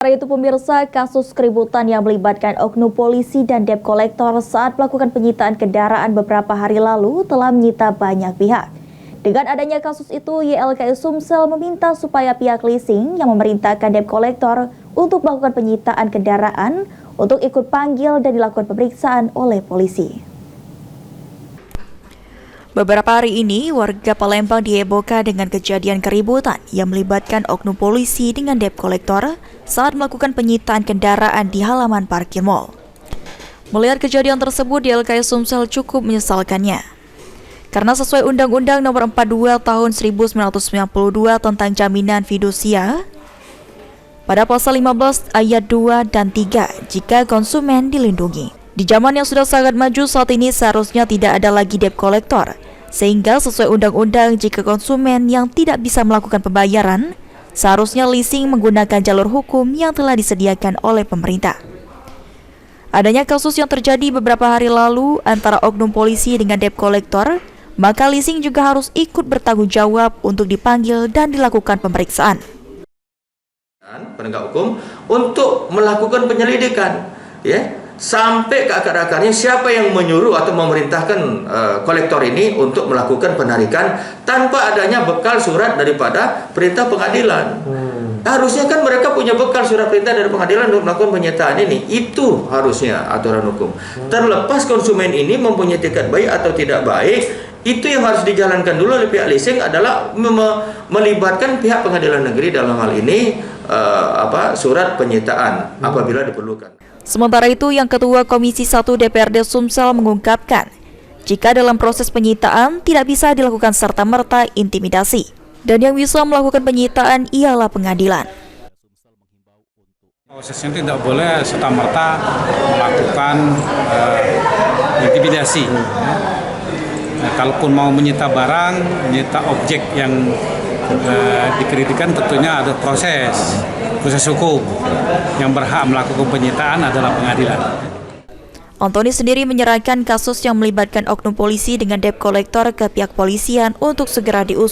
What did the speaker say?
Sementara itu pemirsa, kasus keributan yang melibatkan oknum polisi dan debt collector saat melakukan penyitaan kendaraan beberapa hari lalu telah menyita banyak pihak. Dengan adanya kasus itu, YLKI Sumsel meminta supaya pihak leasing yang memerintahkan debt collector untuk melakukan penyitaan kendaraan untuk ikut panggil dan dilakukan pemeriksaan oleh polisi. Beberapa hari ini, warga Palembang dihebohkan dengan kejadian keributan yang melibatkan oknum polisi dengan debt collector saat melakukan penyitaan kendaraan di halaman parkir mal. Melihat kejadian tersebut, YLKI Sumsel cukup menyesalkannya. Karena sesuai Undang-Undang Nomor 42 Tahun 1992 tentang Jaminan Fidusia, pada pasal 15 ayat 2 dan 3, jika konsumen dilindungi. Di zaman yang sudah sangat maju saat ini seharusnya tidak ada lagi debt collector, sehingga sesuai undang-undang jika konsumen yang tidak bisa melakukan pembayaran, seharusnya leasing menggunakan jalur hukum yang telah disediakan oleh pemerintah. Adanya kasus yang terjadi beberapa hari lalu antara oknum polisi dengan debt collector, maka leasing juga harus ikut bertanggung jawab untuk dipanggil dan dilakukan pemeriksaan. Penegak hukum untuk melakukan penyelidikan, sampai ke akar-akarnya siapa yang menyuruh atau memerintahkan kolektor ini untuk melakukan penarikan tanpa adanya bekal surat daripada perintah pengadilan. Harusnya kan mereka punya bekal surat perintah dari pengadilan untuk melakukan penyitaan ini. Itu harusnya aturan hukum. Terlepas konsumen ini mempunyai etikat baik atau tidak baik, itu yang harus dijalankan dulu oleh pihak leasing adalah melibatkan pihak pengadilan negeri dalam hal ini surat penyitaan apabila diperlukan. Sementara itu, yang Ketua Komisi 1 DPRD Sumsel mengungkapkan, jika dalam proses penyitaan tidak bisa dilakukan serta-merta intimidasi, dan yang bisa melakukan penyitaan ialah pengadilan. Prosesnya tidak boleh serta-merta melakukan intimidasi. Nah, kalaupun mau menyita barang, menyita objek yang dikritikan, tentunya ada proses hukum. Yang berhak melakukan penyitaan adalah pengadilan. Antoni sendiri menyerahkan kasus yang melibatkan oknum polisi dengan debt collector ke pihak polisian untuk segera diusut.